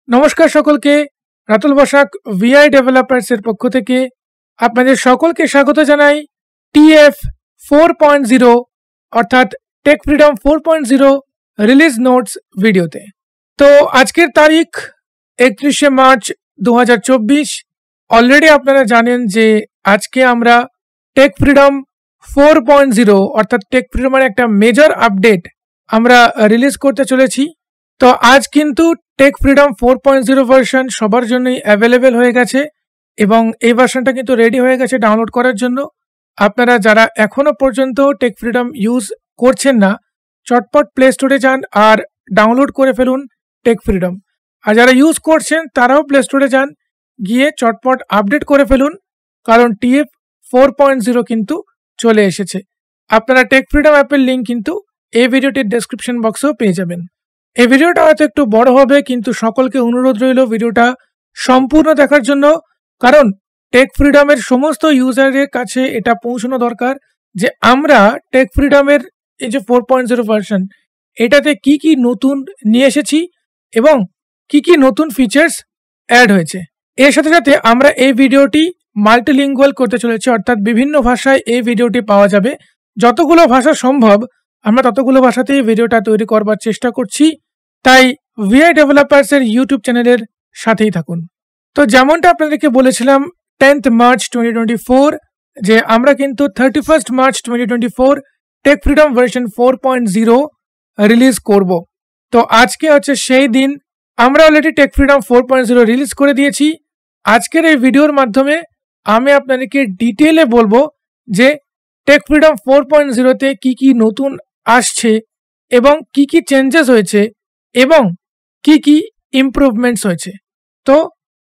নমস্কার সকলকে, রাতুল বসাক ভিআই ডেভেলপার্সের পক্ষ থেকে আপনাদের সকলকে স্বাগত জানাই টিএফ 4.0 অর্থাৎ টেক ফ্রিডম 4.0 রিলিজ নোটস ভিডিওতে। তো আজকের তারিখ 31শে মার্চ 2024। অলরেডি আপনারা জানেন যে আজকে আমরা টেক ফ্রিডম 4.0 অর্থাৎ টেক ফ্রিডমের একটা মেজর আপডেট আমরা রিলিজ করতে চলেছি। তো আজ কিন্তু টেক ফ্রিডম 4.0 ভার্সন সবার জন্যই অ্যাভেলেবেল হয়ে গেছে এবং এই ভার্সনটা কিন্তু রেডি হয়ে গেছে ডাউনলোড করার জন্য। আপনারা যারা এখনো পর্যন্ত টেক ফ্রিডম ইউজ করছেন না, চটপট প্লে স্টোরে যান আর ডাউনলোড করে ফেলুন টেক ফ্রিডম। আর যারা ইউজ করছেন তারাও প্লে স্টোরে যান, গিয়ে চটপট আপডেট করে ফেলুন, কারণ টিএফ 4.0 কিন্তু চলে এসেছে। আপনারা টেক ফ্রিডম অ্যাপের লিঙ্ক কিন্তু এই ভিডিওটির ডেসক্রিপশন বক্সেও পেয়ে যাবেন। এই ভিডিওটা হয়তো একটু বড় হবে, কিন্তু সকলকে অনুরোধ রইল ভিডিওটা সম্পূর্ণ দেখার জন্য, কারণ টেক ফ্রিডমের সমস্ত ইউজারের কাছে এটা পৌঁছানো দরকার যে আমরা টেক ফ্রিডমের এই যে 4.0 ভার্সন এটাতে কি কি নতুন নিয়ে এসেছি এবং কি কি নতুন ফিচার্স অ্যাড হয়েছে। এর সাথে সাথে আমরা এই ভিডিওটি মাল্টিলিঙ্গুয়াল করতে চলেছি, অর্থাৎ বিভিন্ন ভাষায় এই ভিডিওটি পাওয়া যাবে। যতগুলো ভাষা সম্ভব আমরা ততগুলো ভাষাতেই ভিডিওটা তৈরি করবার চেষ্টা করছি, তাই ভিআই ডেভেলপার্সের ইউটিউব চ্যানেলের সাথেই থাকুন। তো যেমনটা আপনাদেরকে বলেছিলাম 10th মার্চ 2024 যে আমরা কিন্তু 31st March 2024 Tech Freedom version 4.0 release করব। তো আজকে হচ্ছে সেই দিন। আমরা অলরেডি টেক ফ্রিডম 4.0 রিলিজ করে দিয়েছি। আজকের এই ভিডিওর মাধ্যমে আমি আপনাদেরকে ডিটেলে বলবো যে টেক ফ্রিডম 4.0 তে কি কি নতুন আসছে এবং কি কি চেঞ্জেস হয়েছে এবং কি কি ইমপ্রুভমেন্টস হয়েছে। তো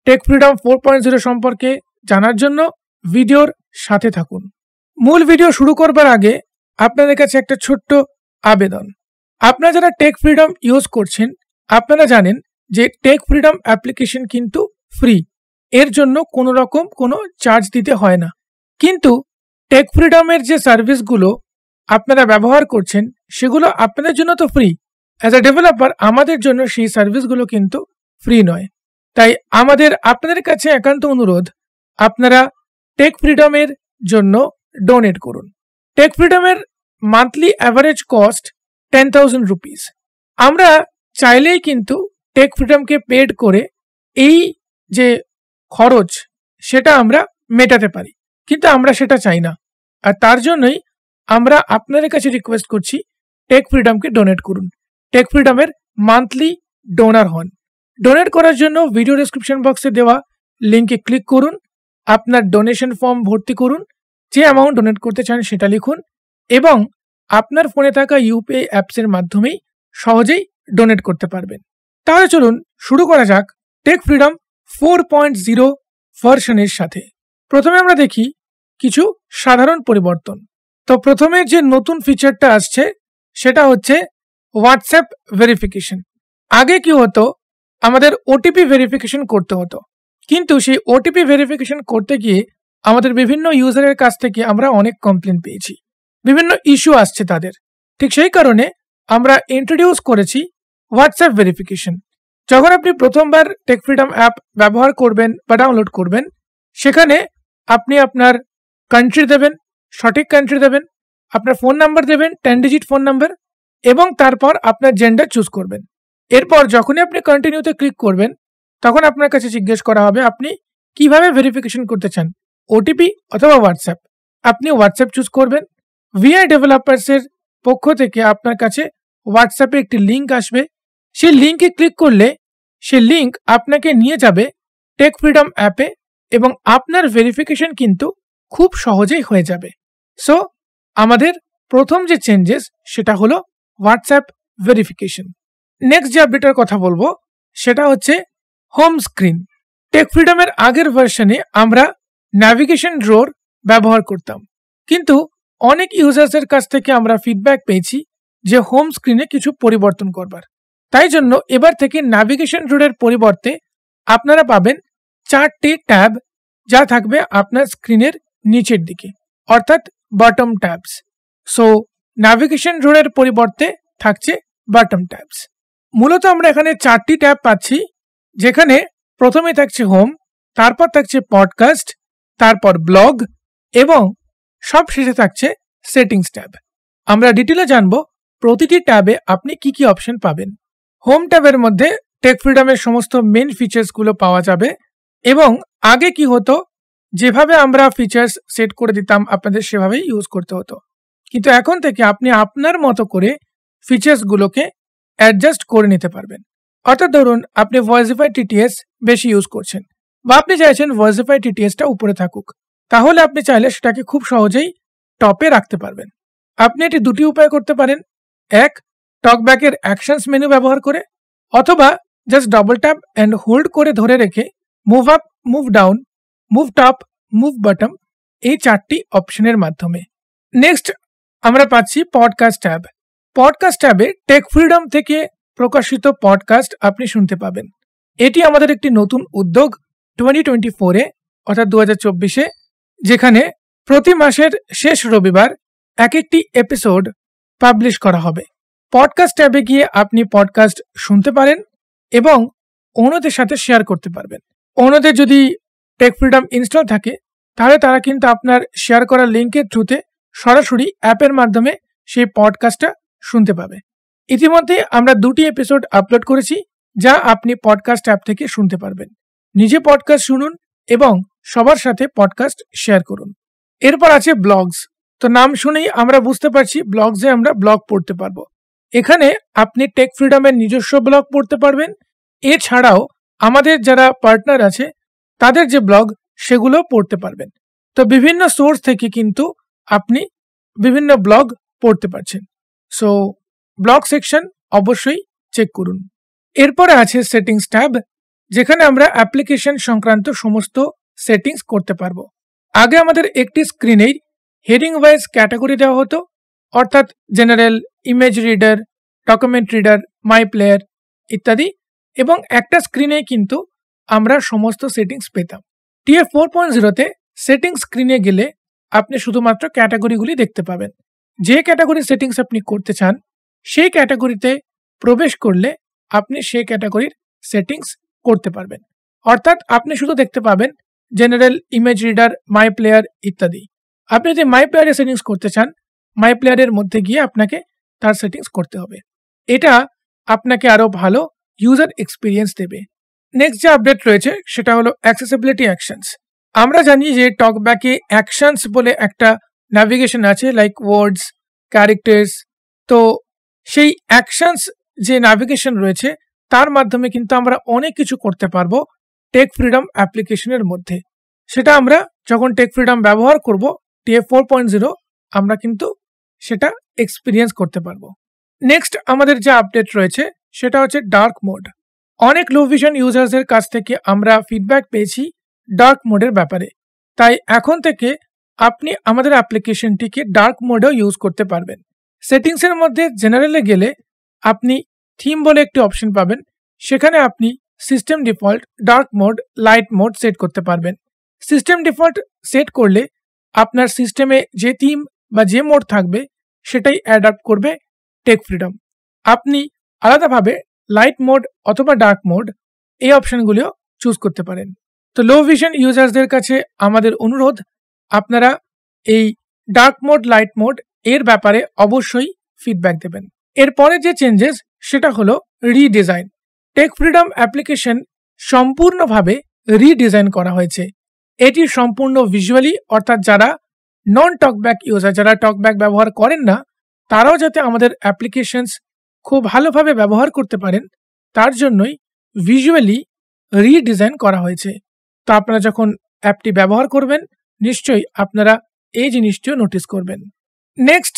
টেক ফ্রিডম 4.0 সম্পর্কে জানার জন্য ভিডিওর সাথে থাকুন। মূল ভিডিও শুরু করবার আগে আপনাদের কাছে একটা ছোট্ট আবেদন। আপনারা যারা টেক ফ্রিডম ইউজ করছেন আপনারা জানেন যে টেক ফ্রিডম অ্যাপ্লিকেশন কিন্তু ফ্রি, এর জন্য কোনো রকম কোনো চার্জ দিতে হয় না। কিন্তু টেক ফ্রিডমের যে সার্ভিসগুলো আপনারা ব্যবহার করছেন সেগুলো আপনাদের জন্য তো ফ্রি, অ্যাজ আ ডেভেলপার আমাদের জন্য সেই সার্ভিসগুলো কিন্তু ফ্রি নয়। তাই আমাদের আপনাদের কাছে একান্ত অনুরোধ, আপনারা টেক ফ্রিডমের জন্য ডোনেট করুন। টেক ফ্রিডমের মান্থলি অ্যাভারেজ কস্ট 10,000 রুপিস। আমরা চাইলেই কিন্তু টেক ফ্রিডমকে পেড করে এই যে খরচ সেটা আমরা মেটাতে পারি, কিন্তু আমরা সেটা চাই না। আর তার জন্যই আমরা আপনাদের কাছে রিকোয়েস্ট করছি টেক ফ্রিডমকে ডোনেট করুন, টেক ফ্রিডমের মান্থলি ডোনার হন। ডোনেট করার জন্য ভিডিও ডেসক্রিপশন বক্সে দেওয়া লিঙ্কে ক্লিক করুন, আপনার ডোনেশন ফর্ম ভর্তি করুন, যে অ্যামাউন্ট ডোনেট করতে চান সেটা লিখুন এবং আপনার ফোনে থাকা ইউপিআই অ্যাপসের মাধ্যমেই সহজেই ডোনেট করতে পারবেন। তাহলে চলুন শুরু করা যাক টেক ফ্রিডম 4.0 ভার্সনের সাথে। প্রথমে আমরা দেখি কিছু সাধারণ পরিবর্তন। তো প্রথমে যে নতুন ফিচারটা আসছে সেটা হচ্ছে হোয়াটসঅ্যাপ ভেরিফিকেশন। আগে কি হতো, আমাদের ওটিপি ভেরিফিকেশন করতে হতো, কিন্তু সেই ওটিপি ভেরিফিকেশন করতে গিয়ে আমাদের বিভিন্ন ইউজারের কাছ থেকে আমরা অনেক কমপ্লেন পেয়েছি, বিভিন্ন ইস্যু আসছে তাদের। ঠিক সেই কারণে আমরা ইন্ট্রোডিউস করেছি হোয়াটসঅ্যাপ ভেরিফিকেশন। যখন আপনি প্রথমবার টেক ফ্রিডম অ্যাপ ব্যবহার করবেন বা ডাউনলোড করবেন, সেখানে আপনি আপনার কান্ট্রি দেবেন, সঠিক কান্ট্রি দেবেন, আপনার ফোন নাম্বার দেবেন 10 ডিজিট ফোন নাম্বার, এবং তারপর আপনার জেন্ডার চুজ করবেন। এরপর যখনই আপনি কন্টিনিউতে ক্লিক করবেন তখন আপনার কাছে জিজ্ঞেস করা হবে আপনি কিভাবে ভেরিফিকেশন করতে চান, ওটিপি অথবা হোয়াটসঅ্যাপ। আপনি হোয়াটসঅ্যাপ চুজ করবেন। ভিআই ডেভেলপার্সের পক্ষ থেকে আপনার কাছে হোয়াটসঅ্যাপে একটি লিঙ্ক আসবে, সেই লিঙ্কে ক্লিক করলে সেই লিঙ্ক আপনাকে নিয়ে যাবে টেক ফ্রিডম অ্যাপে এবং আপনার ভেরিফিকেশন কিন্তু খুব সহজেই হয়ে যাবে। সো আমাদের প্রথম যে চেঞ্জেস সেটা হলো হোয়াটসঅ্যাপ ভেরিফিকেশন। নেক্সট যে আপডেটের কথা বলবো সেটা হচ্ছে হোম স্ক্রিন। টেক ফ্রিডমের আগের ভার্সনে আমরা ন্যাভিগেশন ড্রোর ব্যবহার করতাম, কিন্তু অনেক ইউজার্সের কাছ থেকে আমরা ফিডব্যাক পেয়েছি যে হোম স্ক্রিনে কিছু পরিবর্তন করবার। তাই জন্য এবার থেকে ন্যাভিগেশন ড্রোরের পরিবর্তে আপনারা পাবেন 4টে ট্যাব, যা থাকবে আপনার স্ক্রিনের নিচের দিকে, অর্থাৎ বটম ট্যাবস। সো ন্যাভিগেশন ড্রোরের পরিবর্তে থাকছে বটম ট্যাবস। মূলত আমরা এখানে 4টি ট্যাব পাচ্ছি। যেখানে প্রথমে থাকছে হোম, তারপর থাকছে পডকাস্ট, তারপর ব্লগ এবং সব শেষে থাকছে সেটিংস ট্যাব। আমরা ডিটেলে জানবো প্রতিটি ট্যাবে আপনি কি কি অপশন পাবেন। হোম ট্যাবের মধ্যে টেক ফ্রিডমের সমস্ত মেন ফিচার্সগুলো পাওয়া যাবে এবং আগে কি হতো, যেভাবে আমরা ফিচার্স সেট করে দিতাম আপনাদের সেভাবেই ইউজ করতে হতো, কিন্তু এখন থেকে আপনি আপনার মতো করে ফিচার্সগুলোকে অ্যাডজাস্ট করে নিতে পারবেন। অর্থাৎ ধরুন আপনি ভয়েসিফাই টিটিএস বেশি ইউজ করছেন বা আপনি চাইছেন ভয়েসিফাই টিটিএসটা উপরে থাকুক, তাহলে আপনি চাইলে সেটাকে খুব সহজেই টপে রাখতে পারবেন। আপনি এটি দুটি উপায় করতে পারেন, এক টকব্যাকের অ্যাকশনস মেনু ব্যবহার করে, অথবা just double tap and hold করে ধরে রেখে move up, move down, move top, move bottom এই 4টি অপশনের মাধ্যমে। নেক্সট আমরা পাচ্ছি পডকাস্ট ট্যাব। পডকাস্ট ট্যাবে টেক ফ্রিডম থেকে প্রকাশিত পডকাস্ট আপনি শুনতে পাবেন। এটি আমাদের একটি নতুন উদ্যোগ 2024-এ অর্থাৎ 2024-এ, যেখানে প্রতি মাসের শেষ রবিবার এক একটি এপিসোড পাবলিশ করা হবে। পডকাস্ট ট্যাবে গিয়ে আপনি পডকাস্ট শুনতে পারেন এবং অন্যদের সাথে শেয়ার করতে পারবেন। অন্যদের যদি টেক ফ্রিডম ইনস্টল থাকে তাহলে তারা কিন্তু আপনার শেয়ার করা লিঙ্কের থ্রুতে সরাসরি অ্যাপের মাধ্যমে সেই পডকাস্টটা শুনতে পাবে। ইতিমধ্যে আমরা 2টি এপিসোড আপলোড করেছি যা আপনি পডকাস্ট অ্যাপ থেকে শুনতে পারবেন। নিজে পডকাস্ট শুনুন এবং সবার সাথে পডকাস্ট শেয়ার করুন। এরপর আছে ব্লগস। তো নাম শুনেই আমরা বুঝতে পারছি ব্লগসে আমরা ব্লগ পড়তে পারবো। এখানে আপনি টেক ফ্রিডমের নিজস্ব ব্লগ পড়তে পারবেন, এছাড়াও আমাদের যারা পার্টনার আছে তাদের যে ব্লগ সেগুলো পড়তে পারবেন। তো বিভিন্ন সোর্স থেকে কিন্তু আপনি বিভিন্ন ব্লগ পড়তে পারছেন। সো ব্লগ সেকশন অবশ্যই চেক করুন। এরপরে আছে সেটিংস ট্যাব, যেখানে আমরা অ্যাপ্লিকেশন সংক্রান্ত সমস্ত সেটিংস করতে পারবো। আগে আমাদের একটি স্ক্রিনেই হেডিং ওয়াইজ ক্যাটাগরি দেওয়া হতো, অর্থাৎ general, image reader, document reader, my player ইত্যাদি, এবং একটা স্ক্রিনে কিন্তু আমরা সমস্ত সেটিংস পেতাম। TF 4.0-তে সেটিংস স্ক্রিনে গেলে আপনি শুধুমাত্র ক্যাটাগরিগুলি দেখতে পাবেন। যে ক্যাটাগরি সেটিংস আপনি করতে চান সেই ক্যাটাগরিতে প্রবেশ করলে আপনি সেই ক্যাটাগরির সেটিংস করতে পারবেন। অর্থাৎ আপনি শুধু দেখতে পাবেন general, image reader, my player ইত্যাদি। আপনি যদি মাই প্লেয়ারের সেটিংস করতে চান, মাই প্লেয়ারের মধ্যে গিয়ে আপনাকে তার সেটিংস করতে হবে। এটা আপনাকে আরো ভালো ইউজার এক্সপিরিয়েন্স দেবে। নেক্সট যে আপডেট রয়েছে সেটা হলো অ্যাক্সেসিবিলিটি অ্যাকশনস। আমরা জানি যে টকব্যাকে অ্যাকশনস বলে একটা ন্যাভিগেশন আছে, লাইক ওয়ার্ডস, ক্যারেক্টার্স। তো সেই অ্যাকশনস যে ন্যাভিগেশন রয়েছে তার মাধ্যমে কিন্তু আমরা অনেক কিছু করতে পারবো টেক ফ্রিডম অ্যাপ্লিকেশনের মধ্যে। সেটা আমরা যখন টেক ফ্রিডম ব্যবহার করব TF 4.0 আমরা কিন্তু সেটা এক্সপিরিয়েন্স করতে পারবো। নেক্সট আমাদের যে আপডেট রয়েছে সেটা হচ্ছে ডার্ক মোড। অনেক লো ভিশন ইউজার্সদের কাছ থেকে আমরা ফিডব্যাক পেয়েছি ডার্ক মোডের ব্যাপারে, তাই এখন থেকে আপনি আমাদের অ্যাপ্লিকেশনটিকে ডার্ক মোডেও ইউজ করতে পারবেন। সেটিংসের মধ্যে জেনারেলে গেলে আপনি থিম বলে একটি অপশন পাবেন, সেখানে আপনি system default, dark mode, light mode set করতে পারবেন। সিস্টেম ডিফল্ট সেট করলে আপনার সিস্টেমে যে থিম বা যে মোড থাকবে সেটাই অ্যাডাপ্ট করবে টেক ফ্রিডম। আপনি আলাদাভাবে লাইট মোড অথবা ডার্ক মোড এই অপশনগুলিও চুজ করতে পারেন। তো লো ভিশন ইউজার্সদের কাছে আমাদের অনুরোধ, আপনারা এই ডার্ক মোড, লাইট মোড এর ব্যাপারে অবশ্যই ফিডব্যাক দেবেন। এরপরে যে চেঞ্জেস সেটা হলো রিডিজাইন। টেক ফ্রিডম অ্যাপ্লিকেশন সম্পূর্ণভাবে রিডিজাইন করা হয়েছে। এটি সম্পূর্ণ ভিজুয়ালি, অর্থাৎ যারা নন টকব্যাক ইউজার, যারা টকব্যাক ব্যবহার করেন না, তারাও যাতে আমাদের অ্যাপ্লিকেশনস খুব ভালোভাবে ব্যবহার করতে পারেন তার জন্যই ভিজুয়ালি রিডিজাইন করা হয়েছে। তো আপনারা যখন অ্যাপটি ব্যবহার করবেন নিশ্চয়ই আপনারা এই জিনিসটিও নোটিস করবেন। নেক্সট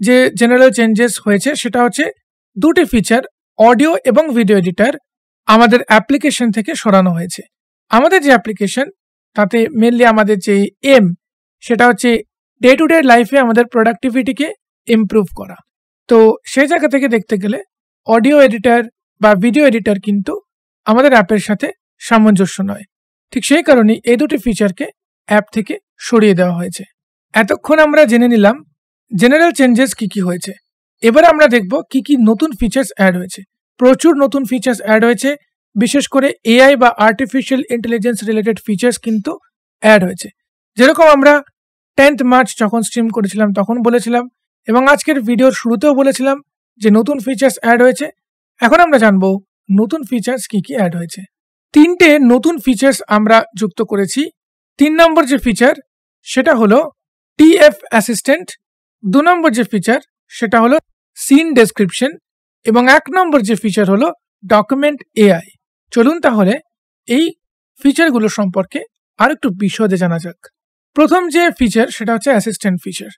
যে জেনারেল চেঞ্জেস হয়েছে সেটা হচ্ছে 2টি ফিচার, অডিও এবং ভিডিও এডিটর আমাদের অ্যাপ্লিকেশন থেকে সরানো হয়েছে। আমাদের যে অ্যাপ্লিকেশন তাতে মেনলি আমাদের যে সেটা হচ্ছে ডে টু ডে লাইফে আমাদের প্রোডাক্টিভিটিকে ইমপ্রুভ করা। তো সেই জায়গা থেকে দেখতে গেলে অডিও এডিটর বা ভিডিও এডিটর কিন্তু আমাদের অ্যাপের সাথে সামঞ্জস্য নয়। ঠিক সেই কারণেই এই 2টি ফিচারকে অ্যাপ থেকে সরিয়ে দেওয়া হয়েছে। এতক্ষণ আমরা জেনে নিলাম জেনারেল চেঞ্জেস কি কি হয়েছে। এবার আমরা দেখব কি কি নতুন ফিচার্স অ্যাড হয়েছে। প্রচুর নতুন ফিচার্স অ্যাড হয়েছে বিশেষ করে এআই বা আর্টিফিশিয়াল ইন্টেলিজেন্স রিলেটেড ফিচার্স কিন্তু অ্যাড হয়েছে। যেরকম আমরা 10th মার্চ যখন স্ট্রিম করেছিলাম তখন বলেছিলাম, এবং আজকের ভিডিওর শুরুতেও বলেছিলাম যে নতুন ফিচার্স অ্যাড হয়েছে। এখন আমরা জানবো নতুন ফিচার্স কি কি অ্যাড হয়েছে। 3টে নতুন ফিচার্স আমরা যুক্ত করেছি। 3 নম্বর যে ফিচার সেটা হলো টিএফ অ্যাসিস্ট্যান্ট, 2 নম্বর যে ফিচার সেটা হলো সিন ডেসক্রিপশন, এবং 1 নম্বর যে ফিচার হলো ডকুমেন্ট এআই। চলুন তাহলে এই ফিচারগুলো সম্পর্কে আর একটু বিশদে জানা যাক। প্রথম যে ফিচার সেটা হচ্ছে অ্যাসিস্ট্যান্ট ফিচার।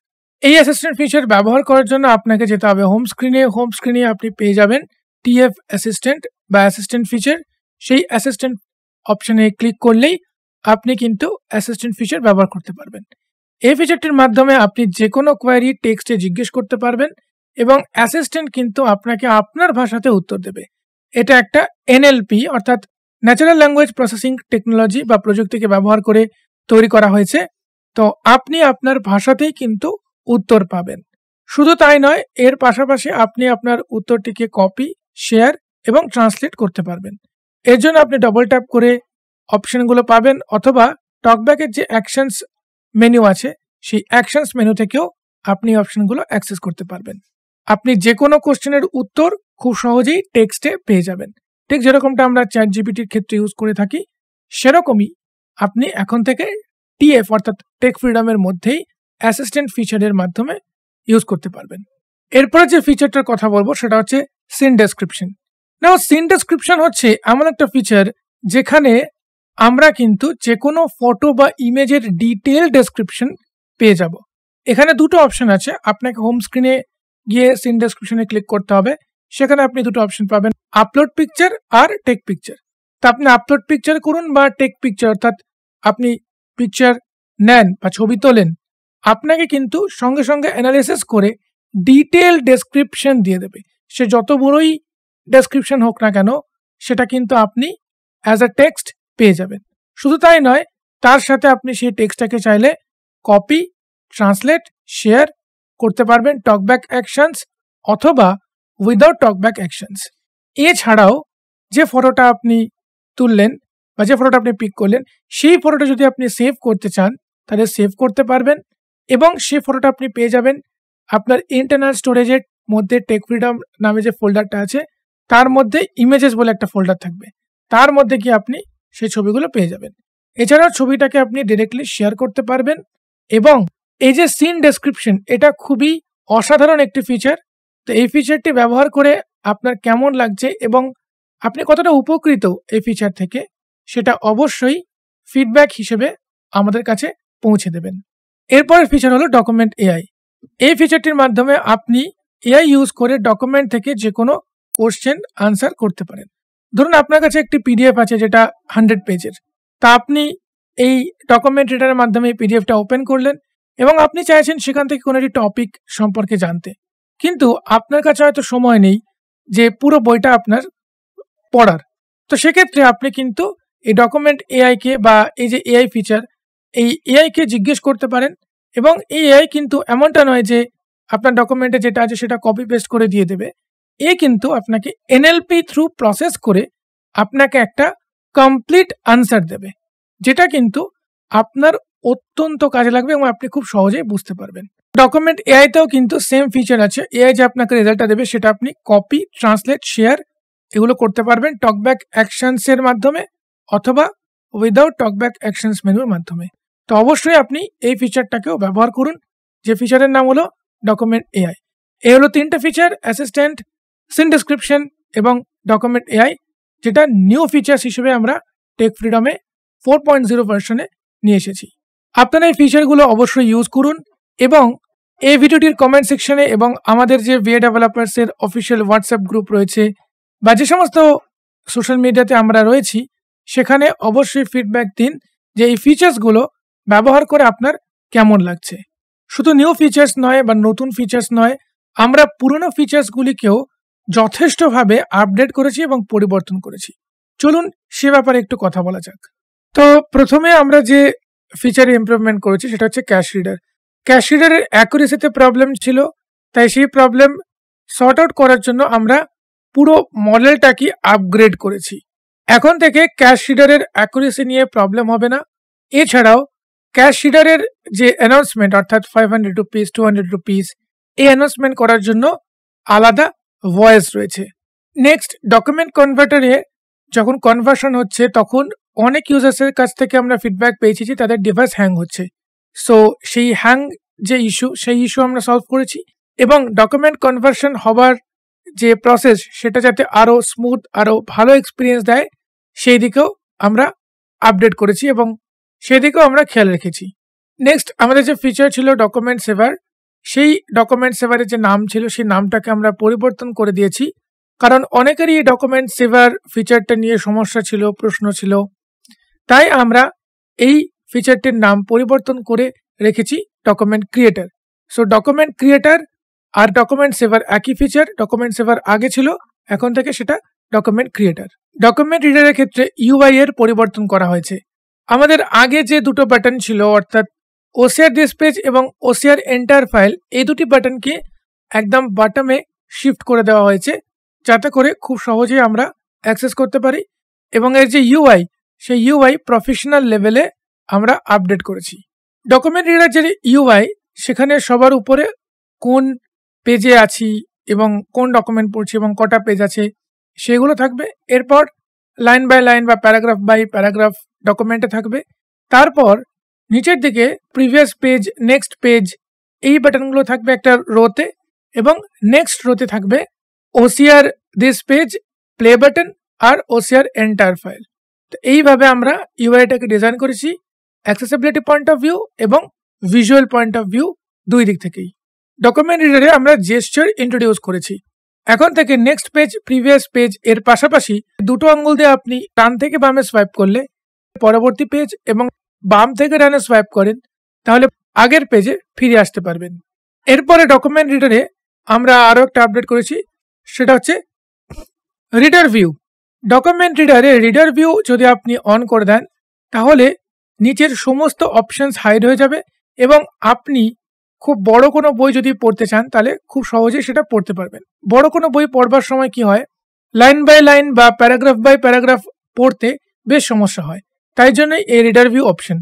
এই অ্যাসিস্ট্যান্ট ফিচার ব্যবহার করার জন্য আপনাকে যেতে হবে হোম স্ক্রিনে আপনি পেয়ে যাবেন টিএফ অ্যাসিস্ট্যান্ট বা অ্যাসিস্ট্যান্ট ফিচার। সেই অ্যাসিস্ট্যান্ট অপশনে ক্লিক করলেই আপনি কিন্তু অ্যাসিস্ট্যান্ট ফিচার ব্যবহার করতে পারবেন। এই ফিচারটির মাধ্যমে আপনি যে কোনো কোয়ারি টেক্সটে জিজ্ঞেস করতে পারবেন এবং অ্যাসিস্ট্যান্ট কিন্তু আপনাকে আপনার ভাষাতে উত্তর দেবে। এটা একটা এনএলপি অর্থাৎ ন্যাচারাল ল্যাঙ্গুয়েজ প্রসেসিং টেকনোলজি বা প্রযুক্তিকে ব্যবহার করে তৈরি করা হয়েছে। তো আপনি আপনার ভাষাতেই কিন্তু উত্তর পাবেন। শুধু তাই নয়, এর পাশাপাশি আপনি আপনার উত্তরটিকে কপি, শেয়ার এবং ট্রান্সলেট করতে পারবেন। এর জন্য আপনি ডবল ট্যাপ করে অপশনগুলো পাবেন, অথবা টকব্যাকের যে অ্যাকশনস মেনু আছে সেই অ্যাকশনস মেনু থেকেও আপনি অপশনগুলো অ্যাক্সেস করতে পারবেন। আপনি যে কোনো কোশ্চেনের উত্তর খুব সহজেই টেক্সটে পেয়ে যাবেন। ঠিক যেরকমটা আমরা চ্যাটজিপিটির ক্ষেত্রে ইউজ করে থাকি, সেরকমই আপনি এখন থেকে টিএফ অর্থাৎ টেক ফ্রিডমের মধ্যেই অ্যাসিস্ট্যান্ট ফিচারের মাধ্যমে ইউজ করতে পারবেন। এরপরে যে ফিচারটার কথা বলবো সেটা হচ্ছে সিন ডেসক্রিপশন। নাও সিন ডেসক্রিপশন হচ্ছে এমন একটা ফিচার যেখানে আমরা কিন্তু যে কোনো ফটো বা ইমেজের ডিটেল ডেসক্রিপশন পেয়ে যাব। এখানে দুটো অপশন আছে। আপনাকে হোম স্ক্রিনে গিয়ে সিন ডেসক্রিপশনে ক্লিক করতে হবে। সেখানে আপনি দুটো অপশন পাবেন, আপলোড পিকচার আর টেক পিকচার। তা আপনি আপলোড পিকচার করুন বা টেক পিকচার, অর্থাৎ আপনি পিকচার নেন বা ছবি তোলেন, আপনাকে কিন্তু সঙ্গে সঙ্গে অ্যানালিসিস করে ডিটেল ডেসক্রিপশন দিয়ে দেবে। সে যত বড়ই ডেসক্রিপশন হোক না কেন, সেটা কিন্তু আপনি অ্যাজ আ টেক্সট পেয়ে যাবেন। শুধু তাই নয়, তার সাথে আপনি সেই টেক্সটটাকে চাইলে কপি, ট্রান্সলেট, শেয়ার করতে পারবেন টকব্যাক অ্যাকশনস অথবা উইদাউট টকব্যাক অ্যাকশনস। এছাড়াও যে ফটোটা আপনি তুললেন বা যে ফটোটা আপনি পিক করলেন, সেই ফটোটা যদি আপনি সেভ করতে চান তাহলে সেভ করতে পারবেন, এবং সেই ফটোটা আপনি পেয়ে যাবেন আপনার ইন্টারনাল স্টোরেজের মধ্যে। টেক ফ্রিডম নামে যে ফোল্ডারটা আছে তার মধ্যে ইমেজেস বলে একটা ফোল্ডার থাকবে, তার মধ্যে গিয়ে আপনি সেই ছবিগুলো পেয়ে যাবেন। এছাড়াও ছবিটাকে আপনি ডিরেক্টলি শেয়ার করতে পারবেন। এবং এই যে সিন ডেসক্রিপশন, এটা খুবই অসাধারণ একটি ফিচার। তো এই ফিচারটি ব্যবহার করে আপনার কেমন লাগছে এবং আপনি কতটা উপকৃত এই ফিচার থেকে, সেটা অবশ্যই ফিডব্যাক হিসেবে আমাদের কাছে পৌঁছে দেবেন। এরপরের ফিচার হলো ডকুমেন্ট এআই। এই ফিচারটির মাধ্যমে আপনি এআই ইউজ করে ডকুমেন্ট থেকে যে কোনো কোশ্চেন আনসার করতে পারেন। ধরুন আপনার কাছে একটি পিডিএফ আছে যেটা 100 পেজের, তা আপনি এই ডকুমেন্ট রিডারের মাধ্যমে এই পিডিএফটা ওপেন করলেন এবং আপনি চাইছেন সেখান থেকে কোনো একটি টপিক সম্পর্কে জানতে, কিন্তু আপনার কাছে হয়তো সময় নেই যে পুরো বইটা আপনার পড়ার। তো সেক্ষেত্রে আপনি কিন্তু এই ডকুমেন্ট এআইকে বা এই যে এআই ফিচার, এই এআইকে জিজ্ঞেস করতে পারেন, এবং এই এআই কিন্তু এমনটা নয় যে আপনার ডকুমেন্টে যেটা আছে সেটা কপি পেস্ট করে দিয়ে দেবে। এ কিন্তু আপনাকে এনএলপি থ্রু প্রসেস করে আপনাকে একটা কমপ্লিট আনসার দেবে, যেটা কিন্তু আপনার অত্যন্ত কাজে লাগবে এবং আপনি খুব সহজেই বুঝতে পারবেন। ডকুমেন্ট এআইতেও কিন্তু সেম ফিচার আছে। এআই যে আপনাকে রেজাল্টটা দেবে সেটা আপনি কপি, ট্রান্সলেট, শেয়ার এগুলো করতে পারবেন টকব্যাক অ্যাকশনসের মাধ্যমে অথবা উইদাউট টকব্যাক অ্যাকশনস মেনুর মাধ্যমে। তো অবশ্যই আপনি এই ফিচারটাকেও ব্যবহার করুন, যে ফিচারের নাম হলো ডকুমেন্ট এআই। এই হলো 3টে ফিচার, অ্যাসিস্ট্যান্ট, সিন ডেসক্রিপশন এবং ডকুমেন্ট এআই, যেটা নিউ ফিচার্স হিসেবে আমরা টেক ফ্রিডমে 4.0 ভার্সনে নিয়ে এসেছি। আপনারা এই ফিচারগুলো অবশ্যই ইউজ করুন এবং এই ভিডিওটির কমেন্ট সেকশনে এবং আমাদের যে ভিএ ডেভেলপার্সের অফিসিয়াল হোয়াটসঅ্যাপ গ্রুপ রয়েছে বা যে সমস্ত সোশ্যাল মিডিয়াতে আমরা রয়েছি, সেখানে অবশ্যই ফিডব্যাক দিন যে এই ফিচার্সগুলো ব্যবহার করে আপনার কেমন লাগছে। শুধু নিউ ফিচার্স নয় বা নতুন ফিচার্স নয়, আমরা পুরনো ফিচার্সগুলিকেও যথেষ্টভাবে আপডেট করেছি এবং পরিবর্তন করেছি। চলুন সে ব্যাপারে একটু কথা বলা যাক। তো প্রথমে আমরা যে ফিচারে ইমপ্রুভমেন্ট করেছি সেটা হচ্ছে ক্যাশ রিডার। ক্যাশ রিডারের অ্যাকুরেসিতে প্রবলেম ছিল, তাই সেই প্রবলেম সর্ট আউট করার জন্য আমরা পুরো মডেলটাকে আপগ্রেড করেছি। এখন থেকে ক্যাশ রিডারের অ্যাকুরেসি নিয়ে প্রবলেম হবে না। এছাড়াও ক্যাশ রিডারের যে অ্যানাউন্সমেন্ট অর্থাৎ 500 রুপিস 200 রুপিস এই অ্যানাউন্সমেন্ট করার জন্য আলাদা ভয়েস রয়েছে। নেক্সট, ডকুমেন্ট কনভার্টারে যখন কনভার্সন হচ্ছে তখন অনেক ইউজার্সের কাছ থেকে আমরা ফিডব্যাক পেয়েছি যে তাদের ডিভাইস হ্যাং হচ্ছে। সো সেই হ্যাং যে ইস্যু সেই ইস্যু আমরা সলভ করেছি এবং ডকুমেন্ট কনভার্সন হবার যে প্রসেস সেটা যাতে আরও স্মুথ আরও ভালো এক্সপিরিয়েন্স দেয় সেই দিকেও আমরা আপডেট করেছি এবং সেই দিকেও আমরা খেয়াল রেখেছি। নেক্সট, আমাদের যে ফিচার ছিল ডকুমেন্ট সেভার, সেই ডকুমেন্ট সেভারের যে নাম ছিল সেই নামটাকে আমরা পরিবর্তন করে দিয়েছি, কারণ অনেকেরই এই ডকুমেন্ট সেভার ফিচারটা নিয়ে সমস্যা ছিল, প্রশ্ন ছিল। তাই আমরা এই ফিচারটির নাম পরিবর্তন করে রেখেছি document creator. So document creator আর ডকুমেন্ট সেভার একই ফিচার। ডকুমেন্ট সেভার আগে ছিল, এখন থেকে সেটা ডকুমেন্ট ক্রিয়েটার। ডকুমেন্ট রিডারের ক্ষেত্রে ইউআই এর পরিবর্তন করা হয়েছে। আমাদের আগে যে দুটো বাটন ছিল অর্থাৎ ওসিআর দিস পেজ এবং ওসিআর এন্টার ফাইল, এই দুটি বাটনকে একদম বটমে শিফট করে দেওয়া হয়েছে যাতে করে খুব সহজেই আমরা অ্যাক্সেস করতে পারি এবং এর যে ইউআই সেই ইউআই প্রফেশনাল লেভেলে আমরা আপডেট করেছি। ডকুমেন্ট রিডার যে ইউআই সেখানে সবার উপরে কোন পেজে আছি এবং কোন ডকুমেন্ট পড়ছি এবং কটা পেজ আছে সেগুলো থাকবে। এরপর লাইন বাই লাইন বা প্যারাগ্রাফ বাই প্যারাগ্রাফ ডকুমেন্টে থাকবে। তারপর নিচের দিকে প্রিভিয়াস পেজ, নেক্সট পেজ এই বাটনগুলো থাকবে একটা রোতে এবং নেক্সট রোতে থাকবে OCR this page, play button আর ওসিআর এন্টার ফাইল। তো এইভাবে আমরা ইউআইটাকে ডিজাইন করেছি অ্যাক্সেসিবিলিটি পয়েন্ট অফ ভিউ এবং ভিজুয়াল পয়েন্ট অফ ভিউ দুই দিক থেকেই। ডকুমেন্ট রিডারে আমরা জেস্চার ইন্ট্রোডিউস করেছি। এখন থেকে নেক্সট পেজ, প্রিভিয়াস পেজ এর পাশাপাশি দুটো আঙ্গুল দিয়ে আপনি ডান থেকে বামে সোয়াইপ করলে পরবর্তী পেজ এবং বাম থেকে ডানে সোয়াইপ করেন তাহলে আগের পেজে ফিরে আসতে পারবেন। এরপরে ডকুমেন্ট রিডারে আমরা আরও একটা আপডেট করেছি, সেটা হচ্ছে রিডার ভিউ। ডকুমেন্ট রিডারে রিডার ভিউ যদি আপনি অন করে দেন তাহলে নিচের সমস্ত অপশনস হাইড হয়ে যাবে এবং আপনি খুব বড় কোনো বই যদি পড়তে চান তাহলে খুব সহজেই সেটা পড়তে পারবেন। বড় কোনো বই পড়বার সময় কি হয়, লাইন বাই লাইন বা প্যারাগ্রাফ বাই প্যারাগ্রাফ পড়তে বেশ সমস্যা হয়। তাই জন্যই এই রিডার ভিউ অপশন।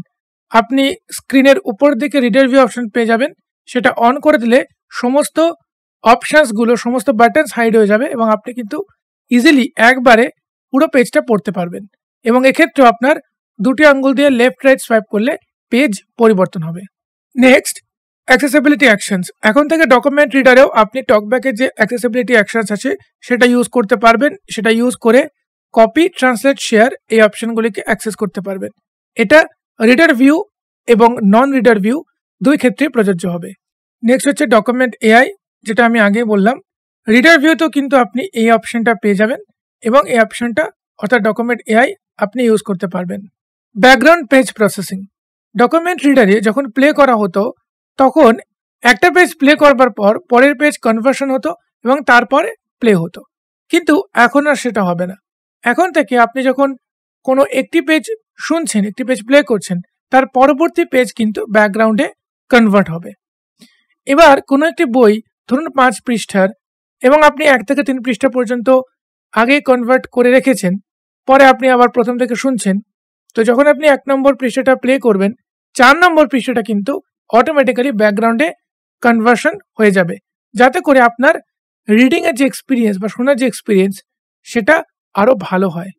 আপনি স্ক্রিনের উপর দিকে রিডার ভিউ অপশন পেয়ে যাবেন, সেটা অন করে দিলে সমস্ত অপশনসগুলো, সমস্ত বাটনস হাইড হয়ে যাবে এবং আপনি কিন্তু ইজিলি একবারে পুরো পেজটা পড়তে পারবেন এবং এক্ষেত্রে আপনার দুটি আঙ্গুল দিয়ে লেফট রাইট সোয়াইপ করলে পেজ পরিবর্তন হবে। Next, accessibility actions. এখন থেকে ডকুমেন্ট রিডারেও আপনি টকব্যাকের যে অ্যাক্সেসিবিলিটি অ্যাকশনস আছে সেটা ইউজ করতে পারবেন। সেটা ইউজ করে কপি, ট্রান্সলেট, শেয়ার এই অপশনগুলিকে অ্যাক্সেস করতে পারবেন। এটা রিডার ভিউ এবং নন রিডার ভিউ দুই ক্ষেত্রে প্রযোজ্য হবে। নেক্সট হচ্ছে ডকুমেন্ট এআই, যেটা আমি আগে বললাম। রিডার ভিউতেও কিন্তু আপনি এই অপশনটা পেয়ে যাবেন এবং এই অপশনটা অর্থাৎ ডকুমেন্ট এআই আপনি ইউজ করতে পারবেন। Background page processing. ডকুমেন্ট রিডারে যখন প্লে করা হতো তখন একটা পেজ প্লে করবার পর পরের পেজ কনভার্সন হতো এবং তারপরে প্লে হতো, কিন্তু এখন আর সেটা হবে না। এখন থেকে আপনি যখন কোনো একটি পেজ শুনছেন, একটি পেজ প্লে করছেন, তার পরবর্তী পেজ কিন্তু ব্যাকগ্রাউন্ডে কনভার্ট হবে। এবার কোনো একটি বই ধরুন 5 পৃষ্ঠার এবং আপনি 1 থেকে 3 পৃষ্ঠা পর্যন্ত আগে কনভার্ট করে রেখেছেন, পরে আপনি আবার প্রথম থেকে শুনছেন, তো যখন আপনি 1 নম্বর পৃষ্ঠাটা প্লে করবেন 4 নম্বর পৃষ্ঠাটা কিন্তু অটোমেটিক্যালি ব্যাকগ্রাউন্ডে কনভার্সন হয়ে যাবে, যাতে করে আপনার রিডিংয়ের যে এক্সপিরিয়েন্স বা শোনার যে এক্সপিরিয়েন্স সেটা আরও ভালো হয়।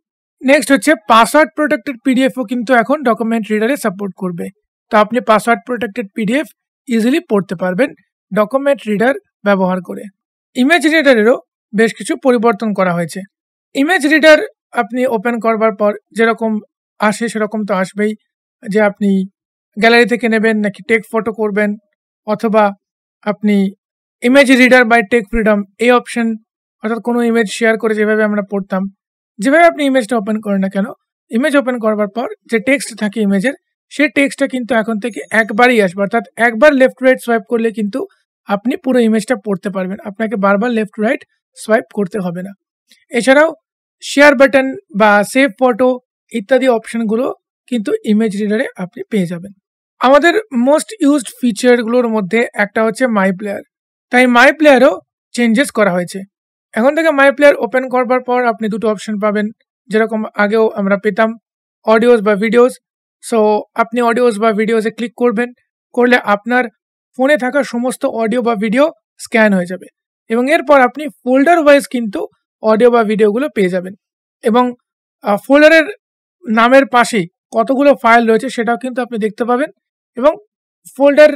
নেক্সট হচ্ছে পাসওয়ার্ড প্রোটেক্টেড পিডিএফও কিন্তু এখন ডকুমেন্ট রিডারে সাপোর্ট করবে। তো আপনি পাসওয়ার্ড প্রোটেক্টেড পিডিএফ ইজিলি পড়তে পারবেন ডকুমেন্ট রিডার ব্যবহার করে। ইমেজ রিডারেরও বেশ কিছু পরিবর্তন করা হয়েছে। ইমেজ রিডার আপনি ওপেন করবার পর যেরকম আসে সেরকম তো আসবেই, যে আপনি গ্যালারি থেকে নেবেন নাকি টেক ফটো করবেন, অথবা আপনি image reader by Tech Freedom এই অপশন, অর্থাৎ কোনো ইমেজ শেয়ার করে যেভাবে আমরা পড়তাম, যেভাবে আপনি ইমেজটা ওপেন করেন না কেন, ইমেজ ওপেন করবার পর যে টেক্সট থাকে ইমেজের সেই টেক্সটটা কিন্তু এখন থেকে একবারই আসবে, অর্থাৎ একবার লেফট রাইট সোয়াইপ করলে কিন্তু আপনি পুরো ইমেজটা পড়তে পারবেন, আপনাকে বারবার লেফট রাইট সোয়াইপ করতে হবে না। এছাড়াও শেয়ার বাটন বা সেভ ফটো ইত্যাদি অপশনগুলো কিন্তু ইমেজ রিডারে আপনি পেয়ে যাবেন। আমাদের মোস্ট ইউজড ফিচারগুলোর মধ্যে একটা হচ্ছে মাই প্লেয়ার। তাই মাই প্লেয়ারও চেঞ্জেস করা হয়েছে। এখন থেকে মাই প্লেয়ার ওপেন করবার পর আপনি দুটো অপশন পাবেন, যেরকম আগেও আমরা পেতাম অডিওস বা ভিডিওস। সো আপনি অডিওস বা ভিডিওসে ক্লিক করবেন, করলে আপনার ফোনে থাকা সমস্ত অডিও বা ভিডিও স্ক্যান হয়ে যাবে এবং এরপর আপনি ফোল্ডার ওয়াইজ কিন্তু অডিও বা ভিডিওগুলো পেয়ে যাবেন এবং ফোল্ডারের নামের পাশে কতগুলো ফাইল রয়েছে সেটাও কিন্তু আপনি দেখতে পাবেন এবং ফোল্ডার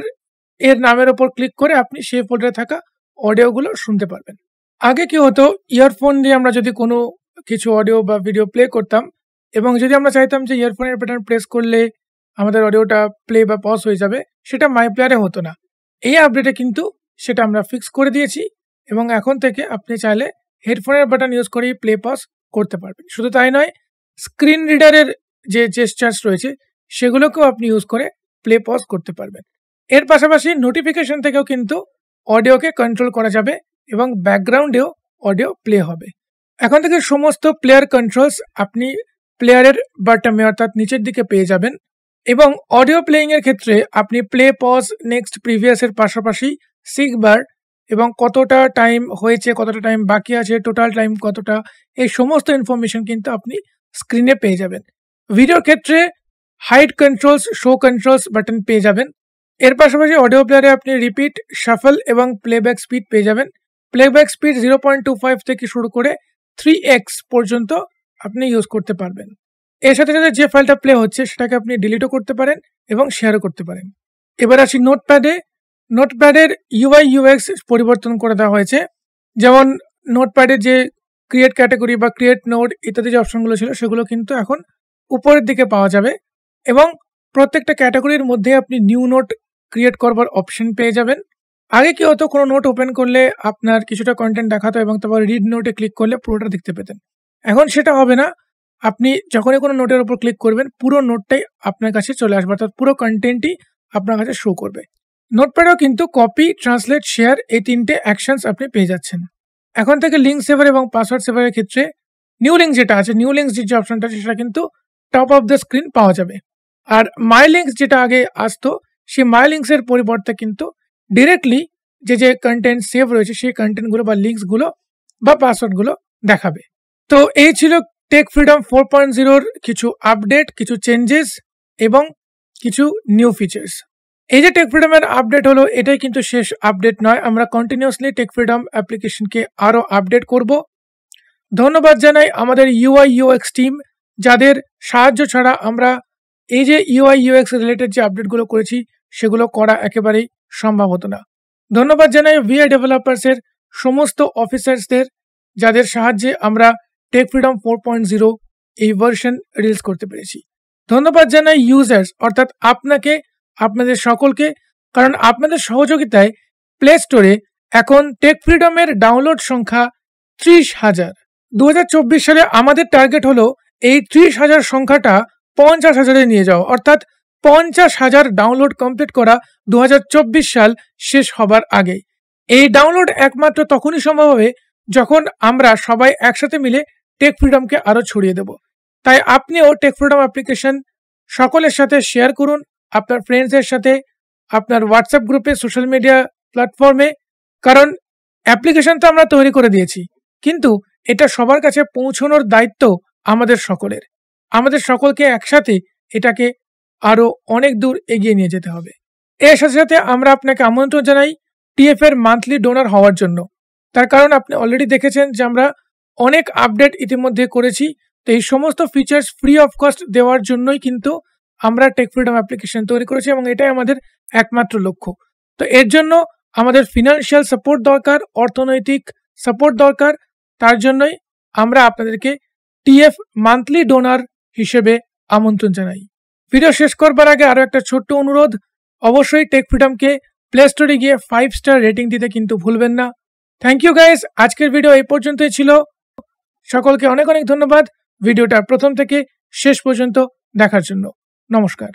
এর নামের ওপর ক্লিক করে আপনি সেই ফোল্ডারে থাকা অডিওগুলো শুনতে পারবেন। আগে কি হতো, ইয়ারফোন দিয়ে আমরা যদি কোনো কিছু অডিও বা ভিডিও প্লে করতাম এবং যদি আমরা চাইতাম যে ইয়ারফোনের বাটন প্রেস করলে আমাদের অডিওটা প্লে বা পজ হয়ে যাবে, সেটা মাই প্লেয়ারে হতো না। এই আপডেটে কিন্তু সেটা আমরা ফিক্স করে দিয়েছি এবং এখন থেকে আপনি চাইলে হেডফোনের বাটন ইউজ করেই প্লে পজ করতে পারবেন। শুধু তাই নয়, স্ক্রিন রিডারের যে জেস্টার্স রয়েছে সেগুলোকেও আপনি ইউজ করে প্লে পজ করতে পারবেন। এর পাশাপাশি নোটিফিকেশন থেকেও কিন্তু অডিওকে কন্ট্রোল করা যাবে এবং ব্যাকগ্রাউন্ডেও অডিও প্লে হবে। এখন থেকে সমস্ত প্লেয়ার কন্ট্রোলস আপনি প্লেয়ারের বটমে অর্থাৎ নিচের দিকে পেয়ে যাবেন এবং অডিও প্লেইং এর ক্ষেত্রে আপনি প্লে পজ নেক্সট প্রিভিয়াসের পাশাপাশি সিগবার এবং কতটা টাইম হয়েছে, কতটা টাইম বাকি আছে, টোটাল টাইম কতটা, এই সমস্ত ইনফরমেশন কিন্তু আপনি স্ক্রিনে পেয়ে যাবেন। ভিডিওর ক্ষেত্রে hide controls, show controls button পেয়ে যাবেন। এর পাশাপাশি অডিও প্লেয়ারে আপনি রিপিট, শাফল এবং প্লেব্যাক স্পিড পেয়ে যাবেন। প্লেব্যাক স্পিড 0.25 থেকে শুরু করে 3x পর্যন্ত আপনি ইউজ করতে পারবেন। এর সাথে সাথে যে ফাইলটা প্লে হচ্ছে সেটাকে আপনি ডিলিটও করতে পারেন এবং শেয়ারও করতে পারেন। এবার আসি নোটপ্যাডে। নোটপ্যাডের UI UX পরিবর্তন করে দেওয়া হয়েছে। যেমন নোটপ্যাডের যে ক্রিয়েট ক্যাটাগরি বা ক্রিয়েট নোট ইত্যাদি যে অপশনগুলো ছিল সেগুলো কিন্তু এখন উপরের দিকে পাওয়া যাবে এবং প্রত্যেকটা ক্যাটাগরির মধ্যে আপনি নিউ নোট ক্রিয়েট করবার অপশন পেয়ে যাবেন। আগে কি হতো, কোনো নোট ওপেন করলে আপনার কিছুটা কন্টেন্ট দেখাতো এবং তারপর রিড নোটে ক্লিক করলে পুরোটা দেখতে পেতেন। এখন সেটা হবে না। আপনি যখনই কোনো নোটের উপর ক্লিক করবেন পুরো নোটটাই আপনার কাছে চলে আসবে, অর্থাৎ পুরো কন্টেন্টই আপনার কাছে শো করবে। নোটপ্যাডেও কিন্তু কপি, ট্রান্সলেট, শেয়ার এই তিনটে অ্যাকশনস আপনি পেয়ে যাচ্ছেন। এখন থেকে লিঙ্ক সেভার এবং পাসওয়ার্ড সেভারের ক্ষেত্রে নিউ লিঙ্ক যেটা আছে, নিউ লিঙ্কস যে অপশনটা আছে সেটা কিন্তু টপ অফ দ্য স্ক্রিন পাওয়া যাবে। আর মাই লিঙ্কস যেটা আগে আসতো, সেই মাই লিঙ্কসের পরিবর্তে কিন্তু ডিরেক্টলি যে কন্টেন্ট সেভ রয়েছে সেই কন্টেন্টগুলো বা লিঙ্কসগুলো বা পাসওয়ার্ডগুলো দেখাবে। তো এই ছিল টেক ফ্রিডম 4.0 কিছু আপডেট, কিছু চেঞ্জেস এবং কিছু নিউ ফিচার্স। এই যে টেক ফ্রিডমের আপডেট হলো, এটাই কিন্তু শেষ আপডেট নয়। আমরা কন্টিনিউয়াসলি টেক ফ্রিডম অ্যাপ্লিকেশনকে আরও আপডেট করব। ধন্যবাদ জানাই আমাদের UI UX টিম, যাদের সাহায্য ছাড়া আমরা এই যে UI UX রিলেটেড যে আপডেটগুলো করেছি সেগুলো করা একেবারেই সম্ভব হতো না। ধন্যবাদ জানাই VI ডেভেলপার্সের সমস্ত অফিসার্সদের, যাদের সাহায্যে আমরা টেক ফ্রিডম 4.0 এই ভার্সন রিলিজ করতে পেরেছি। ধন্যবাদ জানাই ইউজার্স, অর্থাৎ আপনাকে, আপনাদের সকলকে, কারণ আপনাদের সহযোগিতায় প্লে স্টোরে এখন টেক ফ্রিডমের ডাউনলোড সংখ্যা 30,000। 2024 সালে আমাদের টার্গেট হলো এই 30,000 সংখ্যাটা 50,000-এ নিয়ে যাওয়া, অর্থাৎ 50,000 ডাউনলোড কমপ্লিট করা 2024 সাল শেষ হবার আগে। এই ডাউনলোড একমাত্র তখনই সম্ভব হবে যখন আমরা সবাই একসাথে মিলে টেক ফ্রিডমকে আরও ছড়িয়ে দেব। তাই আপনিও টেক ফ্রিডম অ্যাপ্লিকেশন সকলের সাথে শেয়ার করুন, আপনার ফ্রেন্ডসদের সাথে, আপনার হোয়াটসঅ্যাপ গ্রুপে, সোশ্যাল মিডিয়া প্ল্যাটফর্মে, কারণ অ্যাপ্লিকেশন তো আমরা তৈরি করে দিয়েছি, কিন্তু এটা সবার কাছে পৌঁছানোর দায়িত্ব আমাদের সকলের। আমাদের সকলকে একসাথে এটাকে আরও অনেক দূর এগিয়ে নিয়ে যেতে হবে। এর সাথে সাথে আমরা আপনাকে আমন্ত্রণ জানাই TF এর মান্থলি ডোনার হওয়ার জন্য। তার কারণ আপনি অলরেডি দেখেছেন যে আমরা অনেক আপডেট ইতিমধ্যে করেছি। তো এই সমস্ত ফিচার্স ফ্রি অফ কস্ট দেওয়ার জন্যই কিন্তু আমরা টেক ফ্রিডম অ্যাপ্লিকেশন তৈরি করেছি এবং এটাই আমাদের একমাত্র লক্ষ্য। তো এর জন্য আমাদের ফিনান্সিয়াল সাপোর্ট দরকার, অর্থনৈতিক সাপোর্ট দরকার। তার জন্যই আমরা আপনাদেরকে TF মান্থলি ডোনার হিসেবে আমন্ত্রণ জানাই। ভিডিও শেষ করবার আগে আরও একটা ছোট্ট অনুরোধ, অবশ্যই টেক ফ্রিডমকে প্লে স্টোরে গিয়ে 5 স্টার রেটিং দিতে কিন্তু ভুলবেন না। থ্যাংক ইউ গাইস, আজকের ভিডিও এই পর্যন্তই ছিল। সকলকে অনেক অনেক ধন্যবাদ ভিডিওটা প্রথম থেকে শেষ পর্যন্ত দেখার জন্য। নমস্কার।